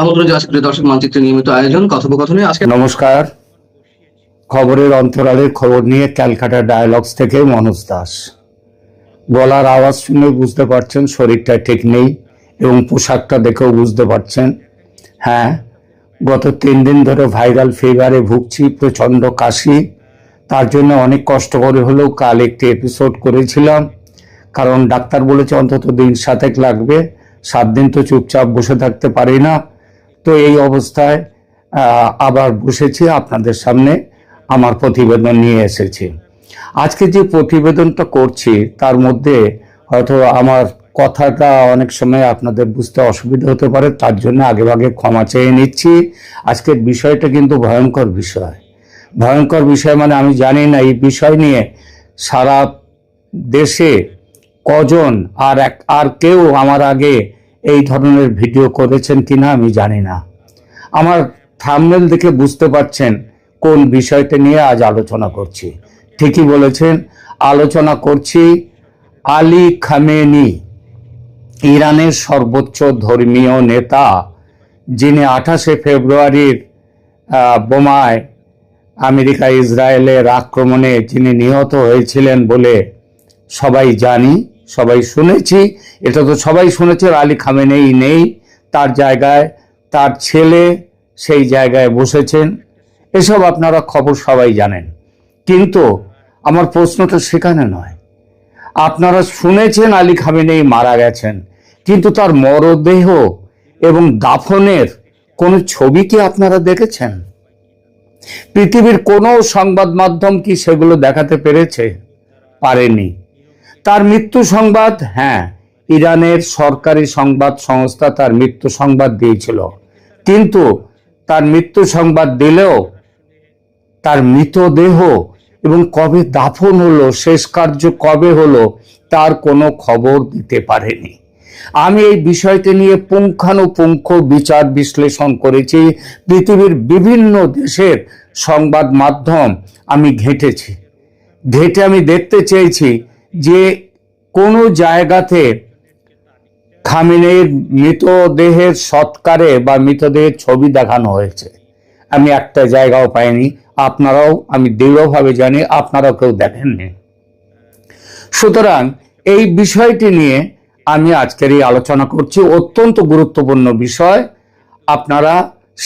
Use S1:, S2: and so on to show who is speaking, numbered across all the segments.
S1: আমন্ত্রণ জানাচ্ছি দর্শক মানচিত্রের নিয়মিত আয়োজন কথোপকথনে। আজকে
S2: নমস্কার। খবরের অন্তরালের খবর নিয়ে ক্যালকাটা ডায়ালগস থেকে মনোজ দাস। গলার আওয়াজ শুনে বুঝতে পারছেন শরীরটা ঠিক নেই এবং পোশাকটা দেখেও বুঝতে পারছেন। হ্যাঁ, গত 3 দিন ধরে ভাইরাল ফিভারে ভুগছি, প্রচণ্ড কাশি। তার জন্য অনেক কষ্ট করে হলেও কাল একটি এপিসোড করেছিলাম, কারণ ডাক্তার বলেছে অন্তত 7 দিন লাগবে। 7 দিন তো চুপচাপ বসে থাকতে পারি না। তো এই অবস্থায় আবার বসেছি, আপনাদের সামনে আমার প্রতিবেদন নিয়ে এসেছি। আজকে যে প্রতিবেদনটা করছি তার মধ্যে হয়তো আমার কথাটা অনেক সময় আপনাদের বুঝতে অসুবিধা হতে পারে, তার জন্য আগেভাগে ক্ষমা চেয়ে নিচ্ছি। আজকের বিষয়টা কিন্তু ভয়ঙ্কর বিষয়। ভয়ঙ্কর বিষয় মানে আমি জানি না এই বিষয় নিয়ে সারা দেশে কজন আর কেউ আমার আগে এই ধরনের ভিডিও করেছেন কিনা আমি জানি না। আমার থাম্বনেল দেখে বুঝতে পারছেন কোন বিষয়টা নিয়ে আজ আলোচনা করছি। ঠিকই বলেছেন, আলোচনা করছি আলী খামেনি, ইরানের সর্বোচ্চ ধর্মীয় নেতা, যিনি 28শে ফেব্রুয়ারির বোমায় আমেরিকা ইসরায়েলের আক্রমণে যিনি নিহত হয়েছিলেন বলে সবাই জানি, সবাই শুনেছি। এটা তো সবাই শুনেছে, আলী খামেনেই নেই, তার জায়গায় তার ছেলে সেই জায়গায় বসেছেন। এসব আপনারা খবর সবাই জানেন, কিন্তু আমার প্রশ্নটা সেখানে নয়। আপনারা শুনেছেন আলী খামেনেই মারা গেছেন, কিন্তু তার মরদেহ এবং দাফনের কোনো ছবি কি আপনারা দেখেছেন? পৃথিবীর কোনো সংবাদ মাধ্যম কি সেগুলো দেখাতে পেরেছে? পারেনি। তার মৃত্যু সংবাদ, হ্যাঁ, ইরানের সরকারি সংবাদ সংস্থা তার মৃত্যু সংবাদ দিয়েছিল, কিন্তু তার মৃত্যু সংবাদ দিলেও তার মৃতদেহ এবং কবে দাফন হলো, শেষ কার্য কবে হলো, তার কোনো খবর দিতে পারেনি। আমি এই বিষয়টি নিয়ে পুঙ্খানুপুঙ্খ বিচার বিশ্লেষণ করেছি। পৃথিবীর বিভিন্ন দেশের সংবাদ মাধ্যম আমি ঘেটে আমি দেখতে চেয়েছি যে কোনো জায়গাতে খামেনেইর মৃতদেহের সৎকারে বা মৃতদেহের ছবি দেখানো হয়েছে। আমি একটা জায়গাও পাইনি। আপনারাও, আমি দৃঢ়ভাবে জানি, আপনারাও কেউ দেখেননি। সুতরাং এই বিষয়টি নিয়ে আমি আজকের এই আলোচনা করছি। অত্যন্ত গুরুত্বপূর্ণ বিষয়, আপনারা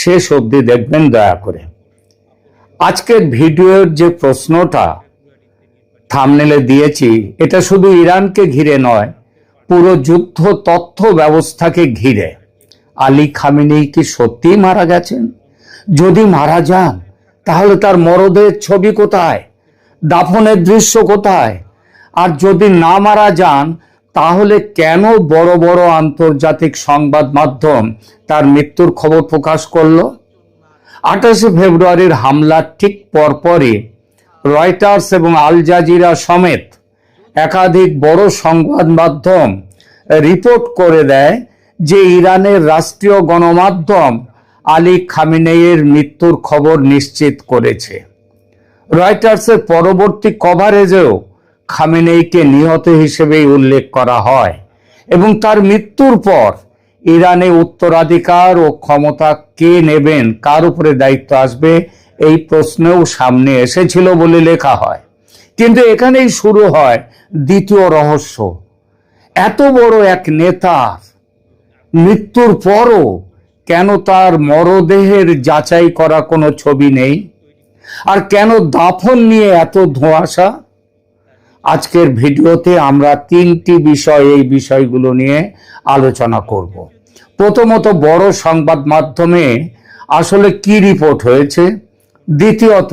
S2: শেষ অবধি দেখবেন দয়া করে। আজকের ভিডিওর যে প্রশ্নটা থাম্বনেলে দিয়েছি, এটা শুধু ইরানকে ঘিরে নয়, পুরো যুদ্ধ তথ্য ব্যবস্থাকে ঘিরে। আলী খামেনেই কি সত্যিই মারা গেছেন? যদি মারা যান তাহলে তার মরদেহের ছবি কোথায়? দাফনের দৃশ্য কোথায়? আর যদি না মারা যান তাহলে কেন বড় বড় আন্তর্জাতিক সংবাদ মাধ্যম তার মৃত্যুর খবর প্রকাশ করলো? 28শে ফেব্রুয়ারির হামলার ঠিক পরপরই রয়টার্স এবং আল জাজিরা সমেত একাধিক বড় সংবাদ মাধ্যম রিপোর্ট করে দেয় যে ইরানের রাষ্ট্রীয় গণমাধ্যম আলী খামেনেইর মৃত্যুর খবর নিশ্চিত করেছে। রয়টার্সের পরবর্তী কভারেজেও খামেনেইকে নিহত হিসেবেই উল্লেখ করা হয় এবং তার মৃত্যুর পর ইরানে উত্তরাধিকার ও ক্ষমতা কে নেবেন, কার উপরে দায়িত্ব আসবে, এই প্রশ্নও সামনে এসেছিল বলে লেখা হয়। কিন্তু এখানেই শুরু হয় দ্বিতীয় রহস্য। এত বড় এক নেতার মৃত্যুর পরও কেন তার মরদেহের যাচাই করা কোনো ছবি নেই? আর কেন দাফন নিয়ে এত ধোঁয়াশা? আজকের ভিডিওতে আমরা 3টি বিষয়, এই বিষয়গুলো নিয়ে আলোচনা করব। প্রথমত, বড় সংবাদ মাধ্যমে আসলে কি রিপোর্ট হয়েছে। দ্বিতীয়ত,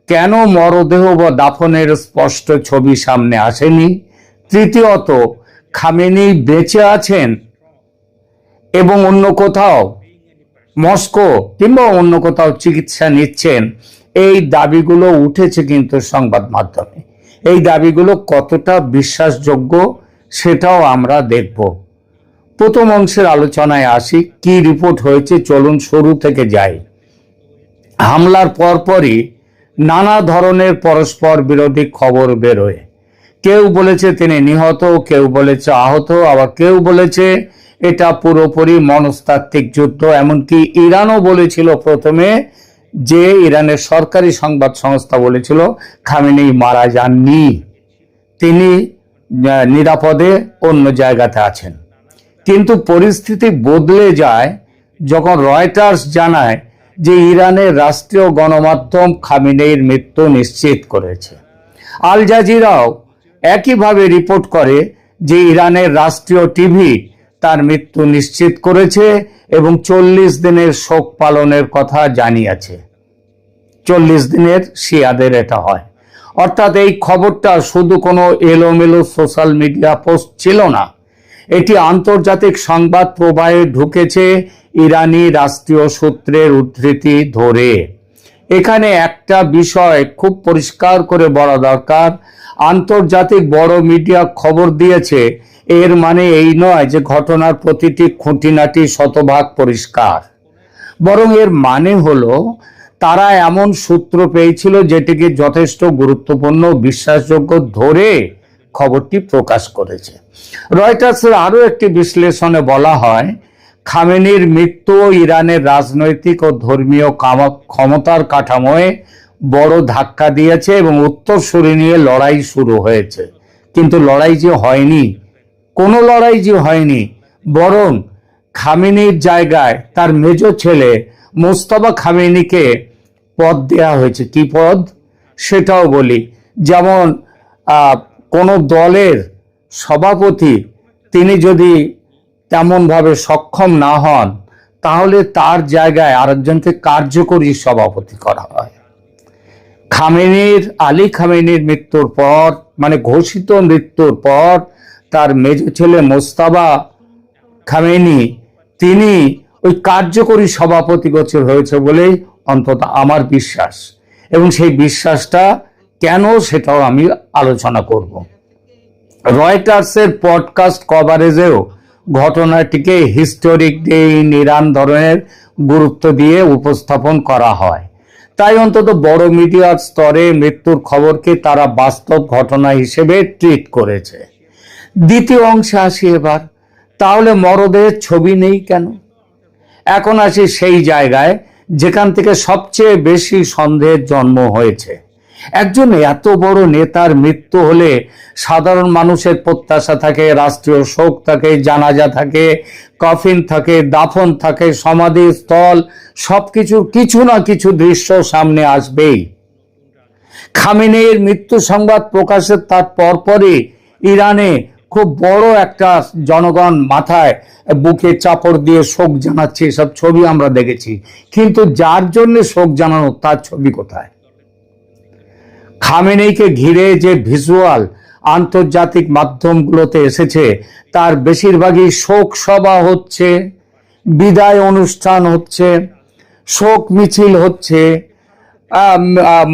S2: কেন মরদেহ বা দাফনের স্পষ্ট ছবি সামনে আসেনি। তৃতীয়ত, খামেনেই বেঁচে আছেন এবং অন্য কোথাও, মস্কো কিংবা অন্য কোথাও চিকিৎসা নিচ্ছেন, এই দাবিগুলো উঠেছে কিন্তু সংবাদ মাধ্যমে। এই দাবিগুলো কতটা বিশ্বাসযোগ্য সেটাও আমরা দেখব। প্রথম অংশের আলোচনায় আসি, কি রিপোর্ট হয়েছে চলুন শুরু থেকে যাই। হামলার পরপরই নানা ধরনের পরস্পর বিরোধী খবর বেরোয়। কেউ বলেছে তিনি নিহত, কেউ বলেছে আহত, আবার কেউ বলেছে এটা পুরোপুরি মনস্তাত্ত্বিক যুদ্ধ। এমনকি ইরানও বলেছিল প্রথমে, যে ইরানের সরকারি সংবাদ সংস্থা বলেছিল খামেনেই মারা যাননি, তিনি নিরাপদে অন্য জায়গাতে আছেন। কিন্তু পরিস্থিতি বদলে যায় যখন রয়টার্স জানায় যে ইরানের রাষ্ট্রীয় গণমাধ্যম খামেনেইর মৃত্যু নিশ্চিত করেছে। আল জাজিরাও একইভাবে রিপোর্ট করে যে ইরানের রাষ্ট্রীয় টিভি তার মৃত্যু নিশ্চিত করেছে এবং 40 দিনের শোক পালনের কথা জানিয়েছে। 40 দিনের শিয়াদের এটা হয়। অর্থাৎ এই খবরটা শুধু কোনো এলোমেলো সোশ্যাল মিডিয়া পোস্ট ছিল না, এটি আন্তর্জাতিক সংবাদ প্রবাহে ঢুকেছে ইরানি রাষ্ট্রীয় সূত্রের উদ্ধৃতি ধরে। এখানে একটা বিষয় খুব পরিষ্কার করে বলা দরকার, আন্তর্জাতিক বড় মিডিয়া খবর দিয়েছে এর মানে এই নয় যে ঘটনার প্রতিটি খুঁটিনাটি শতভাগ পরিষ্কার, বরং এর মানে হলো তারা এমন সূত্র পেয়েছিল যেটিকে যথেষ্ট গুরুত্বপূর্ণ বিশ্বাসযোগ্য ধরে খবরটি প্রকাশ করেছে। রয়টার্সের আরো একটি বিশ্লেষণে বলা হয়, খামেনির মৃত্যু ইরানের রাজনৈতিক ও ধর্মীয় ক্ষমতার কাঠামোয় বড় ধাক্কা দিয়েছে এবং উত্তরসূরি নিয়ে লড়াই শুরু হয়েছে। কিন্তু লড়াই যে হয়নি, কোনো লড়াই যে হয়নি, বরং খামেনির জায়গায় তার মেজ ছেলে মোস্তফা খামেনিকে পদ দেয়া হয়েছে। কি পদ সেটাও বলি। যেমন কোন দলের সভাপতি তিনি যদি তেমনভাবে সক্ষম না হন, তাহলে তার জায়গায় আরেকজনকে কার্যকরী সভাপতি করা হয়। আলী খামেনির মৃত্যুর পর, মানে ঘোষিত মৃত্যুর পর, তার মেজ ছেলে মোস্তফা খামেনি তিনি ওই কার্যকরী সভাপতি গোচর হয়েছে বলেই অন্তত আমার বিশ্বাস, এবং সেই বিশ্বাসটা কেন সেটাও আমি আলোচনা করব। রয়টার্সের পডকাস্ট কভারেজেও ঘটনাটিকে হিস্টোরিক ডে ইন ইরান ধরনের গুরুত্ব দিয়ে উপস্থাপন করা হয়। তাই অন্তত বড় মিডিয়ার স্তরে মৃত্যুর খবরকে তারা বাস্তব ঘটনা হিসেবে ট্রিট করেছে। দ্বিতীয় অংশে আসি এবার, তাহলে মরদেহের ছবি নেই কেন? এখন আসি সেই জায়গায় যেখান থেকে সবচেয়ে বেশি সন্দেহের জন্ম হয়েছে। একজন এত বড় নেতার মৃত্যু হলে সাধারণ মানুষের প্রত্যাশা থাকে, রাষ্ট্রীয় শোক থাকে, জানাজা থাকে, কফিন থাকে, দাফন থাকে, সমাধিস্থল, সবকিছুর কিছু না কিছু দৃশ্য সামনে আসবেই। খামেনেইর মৃত্যু সংবাদ প্রকাশের তার পরপরই ইরানে খুব বড় একটা জনগণ মাথায় বুকে চাপড় দিয়ে শোক জানাচ্ছে, এসব ছবি আমরা দেখেছি। কিন্তু যার জন্য শোক জানানো, তার ছবি কোথায়? খামেনেইকে ঘিরে যে ভিজুয়াল আন্তর্জাতিক মাধ্যমগুলোতে এসেছে, তার বেশিরভাগই শোক সভা হচ্ছে, বিদায় অনুষ্ঠান হচ্ছে, শোক মিছিল হচ্ছে,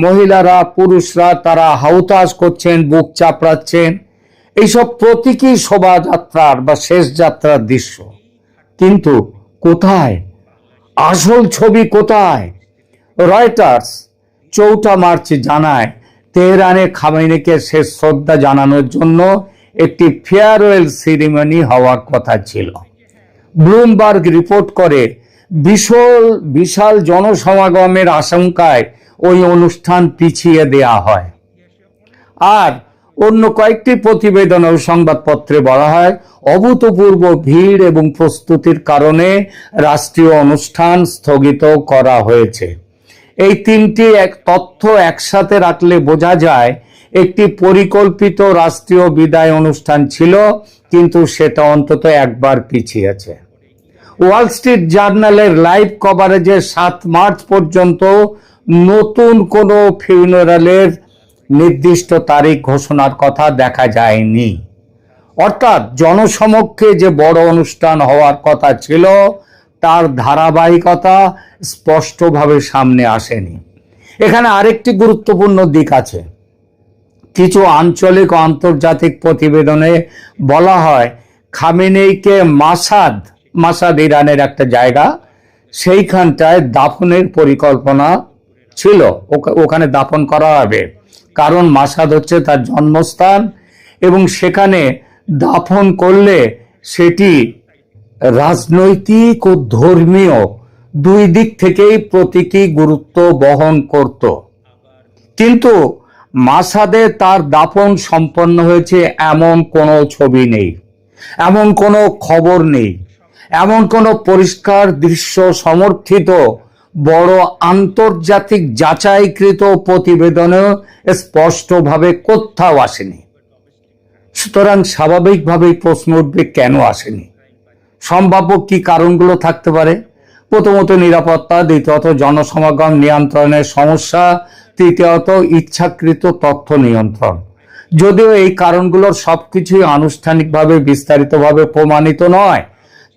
S2: মহিলারা পুরুষরা তারা হাউতাস করছেন, বুক চাপড়াচ্ছেন, এইসব প্রতীকী শোভাযাত্রার বা শেষ যাত্রার দৃশ্য। কিন্তু কোথায় আসল ছবি? কোথায়? রয়টার্স 4 মার্চ জানায় তেহরানে খামেনিকে শেষ শ্রদ্ধা জানানোর জন্য একটি ফেয়ারওয়েল সেরিমনি হওয়ার কথা ছিল। ব্লুমবার্গ রিপোর্ট করে বিশাল জনসমাগমের আশঙ্কায় ওই অনুষ্ঠান পিছিয়ে দেয়া হয়। আর অন্য কয়েকটি প্রতিবেদন ও সংবাদপত্রে বলা হয় অভূতপূর্ব ভিড় এবং প্রস্তুতির কারণে রাষ্ট্রীয় অনুষ্ঠান স্থগিত করা হয়েছে। এই তিনটি তথ্য একসাথে রাখলে বোঝা যায় একটি পরিকল্পিত রাষ্ট্রীয় বিদায় অনুষ্ঠান ছিল, কিন্তু সেটা অন্তত একবার পিছিয়েছে। ওয়াল স্ট্রিট জার্নালের লাইভ কভারেজে 7 মার্চ পর্যন্ত নতুন কোনো ফিউনারালের নির্দিষ্ট তারিখ ঘোষণার কথা দেখা যায়নি। অর্থাৎ জনসমক্ষে যে বড় অনুষ্ঠান হওয়ার কথা ছিল, তার ধারাবাহিকতা স্পষ্টভাবে সামনে আসেনি। এখানে আরেকটি গুরুত্বপূর্ণ দিক আছে। কিছু আঞ্চলিক ও আন্তর্জাতিক প্রতিবেদনে বলা হয় খামেনেইকে মাসাদ ইরানের একটা জায়গা, সেইখানটায় দাফনের পরিকল্পনা ছিল, ওখানে দাফন করা হবে। কারণ মাসাদ হচ্ছে তার জন্মস্থান এবং সেখানে দাফন করলে সেটি রাজনৈতিক ও ধর্মীয় দুই দিক থেকেই প্রতীকী গুরুত্ব বহন করত। কিন্তু মাসাদে তার দাফন সম্পন্ন হয়েছে এমন কোনো ছবি নেই, এমন কোনো খবর নেই, এমন কোনো পরিষ্কার দৃশ্য সমর্থিত বড় আন্তর্জাতিক যাচাইকৃত প্রতিবেদনেও স্পষ্টভাবে কোথাও আসেনি। সুতরাং স্বাভাবিকভাবেই প্রশ্ন উঠবে, কেন আসেনি? সম্ভাব্য কি কারণগুলো থাকতে পারে? প্রথমত নিরাপত্তা, দ্বিতীয়ত জনসমাগম নিয়ন্ত্রণের সমস্যা, তৃতীয়ত ইচ্ছাকৃত তথ্য নিয়ন্ত্রণ। যদিও এই কারণগুলোর সবকিছুই আনুষ্ঠানিকভাবে বিস্তারিতভাবে প্রমাণিত নয়,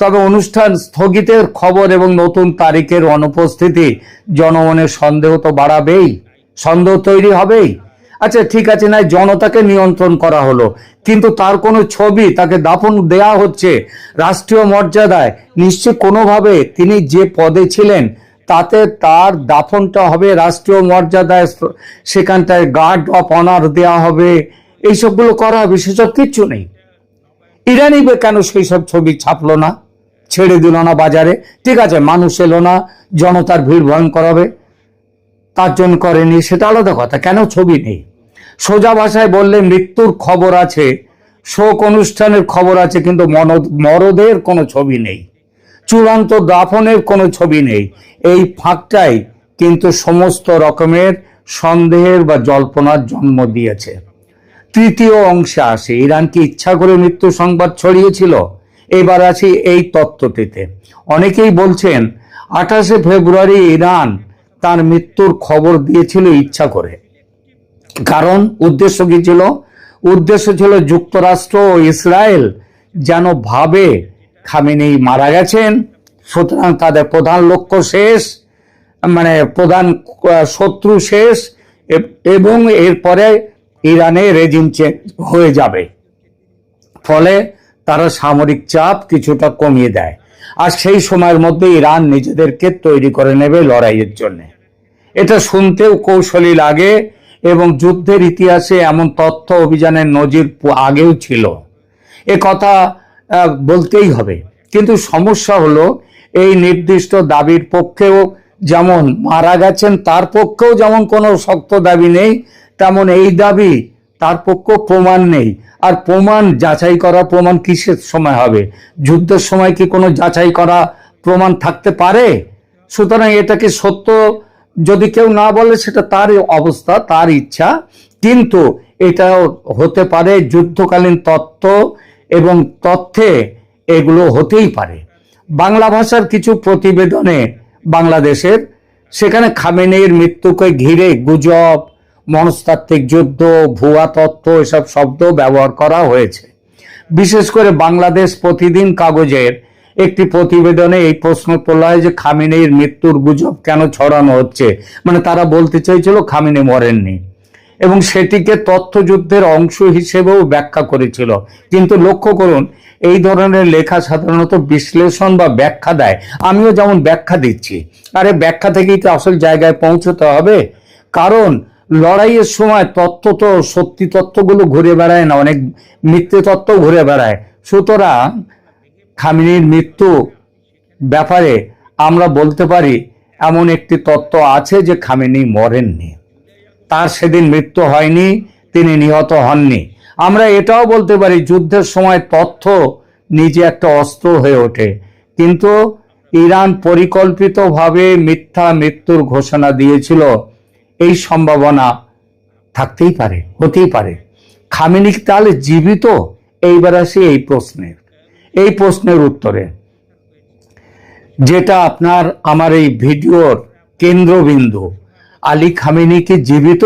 S2: তবে অনুষ্ঠান স্থগিতের খবর এবং নতুন তারিখের অনুপস্থিতি জনমনে সন্দেহ তো বাড়াবেই, সন্দেহ তৈরি হবেই। আচ্ছা ঠিক আছে, না জনতাকে নিয়ন্ত্রণ করা হলো, কিন্তু তার কোনো ছবি, তাকে দাফন দেয়া হচ্ছে রাষ্ট্রীয় মর্যাদায়, নিশ্চয় কোনোভাবে তিনি যে পদে ছিলেন তাতে তার দাফনটা হবে রাষ্ট্রীয় মর্যাদায়, সেখানটায় গার্ড অফ অনার দেওয়া হবে, এইসবগুলো করা হবে, সেসব কিচ্ছু নেই। ইরানি কেন সেই সব ছবি ছাপলো না, ছেড়ে দিল না বাজারে? ঠিক আছে, মানুষ এলো না, জনতার ভিড় ভয়ঙ্কর হবে, তার জন্য করেনি, সেটা আলাদা কথা। কেন ছবি নেই? সোজা ভাষায় বললে মৃত্যুর খবর আছে, শোক অনুষ্ঠানের খবর আছে, কিন্তু মরদের কোনো ছবি নেই, চূড়ান্ত দাফনের কোনো ছবি নেই। এই ফাঁকটাই কিন্তু সমস্ত রকমের সন্দেহের বা জল্পনার জন্ম দিয়েছে। তৃতীয় অংশে আসে, ইরান কি ইচ্ছা করে মৃত্যু সংবাদ ছড়িয়েছিল? এবার আসি এই তত্ত্বটিতে। অনেকেই বলছেন 28শে ফেব্রুয়ারি ইরান তার মৃত্যুর খবর দিয়েছিল ইচ্ছা করে। কারণ উদ্দেশ্য কি ছিল? উদ্দেশ্য ছিল যুক্তরাষ্ট্র ও ইসরায়েল যেন ভাবে খামেনেই মারা গেছেন, সুতরাং তাদের প্রধান লক্ষ্য শেষ, মানে প্রধান শত্রু শেষ, এবং এরপরে ইরানে রেজিম চেঞ্জ হয়ে যাবে। ফলে তারা সামরিক চাপ কিছুটা কমিয়ে দেয়, আর সেই সময়ের মধ্যে ইরান নিজেদেরকে তৈরি করে নেবে লড়াইয়ের জন্য। এটা শুনতেও কৌশলী লাগে, এবং যুদ্ধের ইতিহাসে এমন তথ্য অভিযানের নজির আগেও ছিল, এ কথা বলতেই হবে। কিন্তু সমস্যা হলো, এই নির্দিষ্ট দাবির পক্ষেও যেমন মারা গেছেন তার পক্ষেও যেমন কোনো শক্ত দাবি নেই, তেমন এই দাবি তার পক্ষে প্রমাণ নেই। আর প্রমাণ যাচাই করা, প্রমাণ কিসের সময় হবে? যুদ্ধের সময় কি কোনো যাচাই করা প্রমাণ থাকতে পারে? সুতরাং এটাকে সত্য যদি কেউ না বলে, সেটা তার অবস্থা, তার ইচ্ছা, কিন্তু এটাও হতে পারে যুদ্ধকালীন তথ্য, এবং তথ্যে এগুলো হতেই পারে। বাংলা ভাষার কিছু প্রতিবেদনে বাংলাদেশের, সেখানে খামেনেইর মৃত্যুকে ঘিরে গুজব, মনস্তাত্ত্বিক যুদ্ধ, ভুয়া তথ্য, এসব শব্দ ব্যবহার করা হয়েছে। বিশেষ করে বাংলাদেশ প্রতিদিন কাগজের একটি প্রতিবেদনে এই প্রশ্ন তোলা হয় যে খামেনেইর মৃত্যুর গুজব কেন ছড়ানো হচ্ছে, মানে তারা বলতে চাইছিল খামেনেই মরেননি, এবং সেটিকে তথ্যযুদ্ধের অংশ হিসেবেও ব্যাখ্যা করেছিল। কিন্তু লক্ষ্য করুন, এই ধরনের লেখা সাধারণত বিশ্লেষণ বা ব্যাখ্যা দেয়। আমিও যেমন ব্যাখ্যা দিচ্ছি, আরে ব্যাখ্যা থেকেই তো আসল জায়গায় পৌঁছতে হবে। কারণ লড়াইয়ের সময় তথ্য তো সত্যি তথ্যগুলো ঘুরে বেড়ায় না, অনেক মিথ্যে তথ্য ঘুরে বেড়ায়। সুতরাং খামেনেইর মৃত্যু ব্যাপারে আমরা বলতে পারি এমন একটি তথ্য আছে যে খামেনেই মরেননি, তার সেদিন মৃত্যু হয়নি, তিনি নিহত হননি। আমরা এটাও বলতে পারি যুদ্ধের সময় তথ্য নিজে একটা অস্ত্র হয়ে ওঠে, কিন্তু ইরান পরিকল্পিতভাবে মিথ্যা মৃত্যুর ঘোষণা দিয়েছিল, এই সম্ভাবনা থাকতেই পারে, হতেই পারে। খামেনেই তাহলে জীবিত? এইবার আসি এই প্রশ্নের উত্তরে, যেটা আপনার আমার এই ভিডিওর কেন্দ্রবিন্দু। আলী খামেনেই কি জীবিত?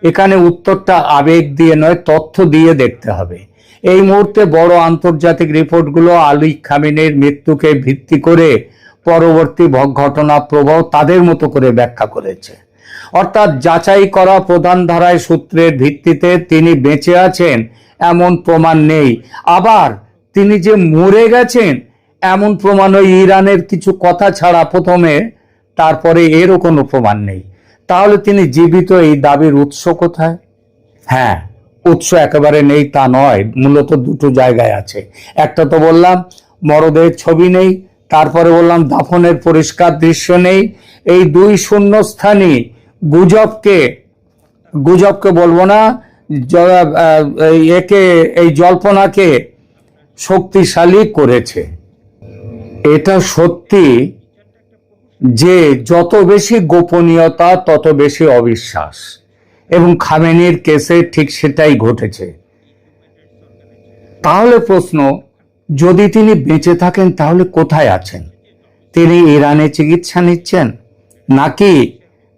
S2: এখানে উত্তরটা আবেগ দিয়ে নয়, তথ্য দিয়ে দেখতে হবে। এই মুহূর্তে বড় আন্তর্জাতিক রিপোর্টগুলো আলী খামেনেইর মৃত্যুকে ভিত্তি করে পরবর্তী ঘটনা প্রবাহ তাদের মতো করে ব্যাখ্যা করেছে। অর্থাৎ যাচাই করা প্রধান ধারায় সূত্রের ভিত্তিতে তিনি বেঁচে আছেন এমন প্রমাণ নেই, আবার তিনি যে মরে গেছেন এমন প্রমাণ ওই ইরানের কিছু কথা ছাড়া প্রথমে, তারপরে এরও কোনো প্রমাণ নেই। তাহলে তিনি জীবিত, এই দাবির উৎস কোথায়? হ্যাঁ, উৎস একেবারে নেই তা নয়, মূলত দুটো জায়গায় আছে। একটা তো বললাম, মরদেহের ছবি নেই, তারপরে বললাম দাফনের পরিষ্কার দৃশ্য নেই। এই দুই শূন্যস্থানই গুজবকে বলবো না, এই জল্পনাকে শক্তিশালী করেছে। এটা সত্যি যে যত বেশি গোপনীয়তা তত বেশি অবিশ্বাস, এবং খামেনির কেসে ঠিক সেটাই ঘটেছে। তাহলে প্রশ্ন, যদি তিনি বেঁচে থাকেন তাহলে কোথায় আছেন? তিনি ইরানে চিকিৎসা নিচ্ছেন, নাকি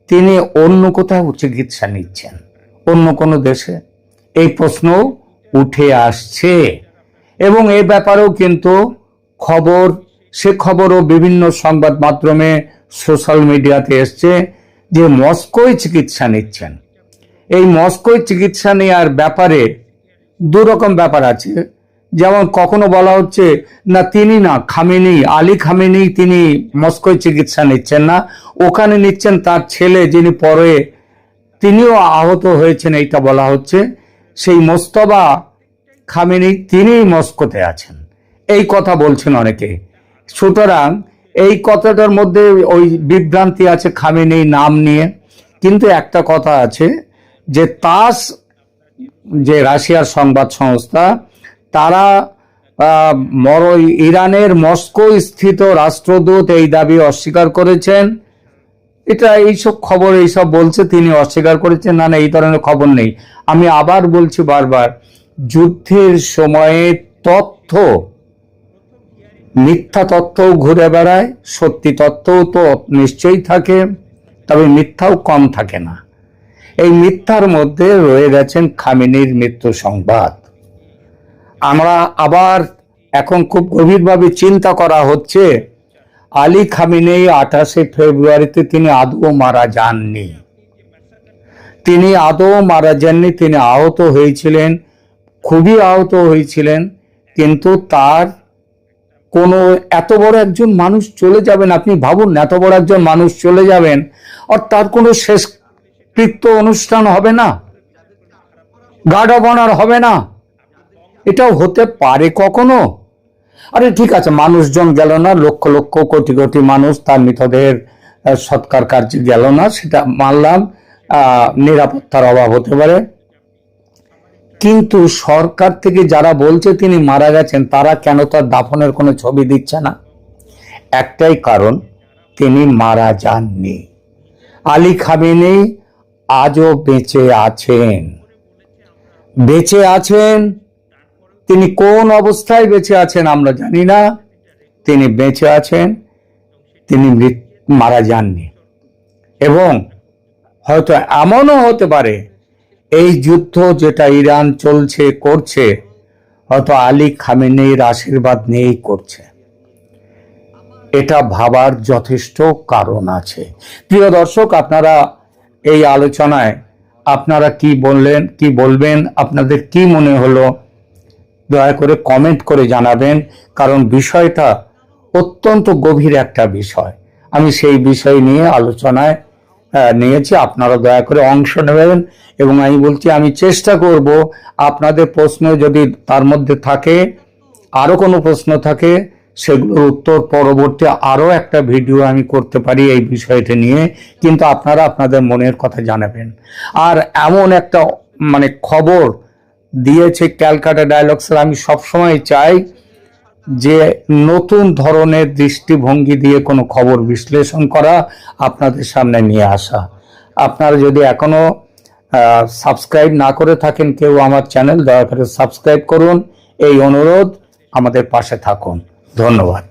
S2: তিনি অন্য কোথাও চিকিৎসা নিচ্ছেন, অন্য কোনো দেশে? এই প্রশ্ন উঠে আসছে, এবং এই ব্যাপারেও কিন্তু খবরও বিভিন্ন সংবাদ মাধ্যমে সোশ্যাল মিডিয়াতে এসছে যে মস্কোয় চিকিৎসা নিচ্ছেন। এই মস্কোয় চিকিৎসা নেওয়ার ব্যাপারে দুরকম ব্যাপার আছে। যেমন কখনো বলা হচ্ছে না, তিনি না, আলী খামেনি তিনি মস্কোয় চিকিৎসা নিচ্ছেন না, ওখানে নিচ্ছেন তার ছেলে, যিনি পরে তিনিও আহত হয়েছেন, এইটা বলা হচ্ছে। সেই মোস্তফা খামেনি তিনি মস্কোতে আছেন, এই কথা বলছেন অনেকে। সুতরাং এই কথাটার মধ্যে ওই বিভ্রান্তি আছে খামেনি নাম নিয়ে। কিন্তু একটা কথা আছে যে তাস, যে রাশিয়ার সংবাদ সংস্থা, তারা ইরানের মস্কো স্থিত রাষ্ট্রদূত এই দাবি অস্বীকার করেছেন। এটা এইসব খবর এইসব বলছে, তিনি অস্বীকার করেছেন, না এই ধরনের খবর নেই। আমি আবার বলছি বারবার, যুদ্ধের সময়ে তথ্য, মিথ্যা তথ্যও ঘুরে বেড়ায়, সত্যি তথ্যও তো নিশ্চয়ই থাকে, তবে মিথ্যাও কম থাকে না। এই মিথ্যার মধ্যে রয়ে গেছেন খামেনির মৃত্যু সংবাদ। আমরা আবার এখন খুব গভীরভাবে চিন্তা করা হচ্ছে, আলী খামেনি 28শে ফেব্রুয়ারিতে তিনি আদৌ মারা যাননি। তিনি আহত হয়েছিলেন, খুবই আহত হয়েছিলেন, কিন্তু তার কোনো, এত বড় একজন মানুষ চলে যাবেন, আপনি ভাবুন, এত বড় একজন মানুষ চলে যাবেন, আর তার কোনো শেষকৃত্য অনুষ্ঠান হবে না, গার্ড অব অনার হবে না। এটাও হতে পারে কখনো? আরে ঠিক আছে, মানুষজন গেল না, লক্ষ লক্ষ কোটি কোটি মানুষ তার মৃতদেহের সৎকার কার্যে গেল না, সেটা মানলাম, নিরাপত্তার অভাব হতে পারে। কিন্তু সরকার থেকে যারা বলছে তিনি মারা গেছেন, তারা কেন তার দাফনের কোনো ছবি দিচ্ছে না? একটাই কারণ, তিনি মারা যাননি। আলী খামেনি আজও বেঁচে আছেন। তিনি কোন অবস্থায় বেঁচে আছেন আমরা জানি না, তিনি বেঁচে আছেন, তিনি মারা যাননি। এবং হয়তো এমনও হতে পারে এই যুদ্ধ যেটা ইরান করছে, হয়তো আলী খামেনির আশীর্বাদ নিয়েই করছে। এটা ভাবার যথেষ্ট কারণ আছে। প্রিয় দর্শক, আপনারা এই আলোচনায় আপনারা কি বলবেন, আপনাদের কি মনে হলো, দয়া করে কমেন্ট করে জানাবেন। কারণ বিষয়টা অত্যন্ত গভীর একটা বিষয়, আমি সেই বিষয় নিয়ে আলোচনায় নিয়েছি। আপনারা দয়া করে অংশ নেবেন, এবং আমি বলছি, আমি চেষ্টা করব আপনাদের প্রশ্ন যদি তার মধ্যে থাকে, আরো কোনো প্রশ্ন থাকে, সেগুলোর উত্তর পরবর্তী আরো একটা ভিডিও আমি করতে পারি এই বিষয়টা নিয়ে। কিন্তু আপনারা আপনাদের মনের কথা জানাবেন। আর এমন একটা খবর দিয়েছে ক্যালকাটা ডায়ালগসের, আমি সবসময় চাই যে নতুন ধরনের দৃষ্টিভঙ্গি দিয়ে কোনো খবর বিশ্লেষণ করা, আপনাদের সামনে নিয়ে আসা। আপনারা যদি এখনো সাবস্ক্রাইব না করে থাকেন কেউ আমার চ্যানেল, দয়া করে সাবস্ক্রাইব করুন, এই অনুরোধ, আমাদের পাশে থাকুন। ধন্যবাদ।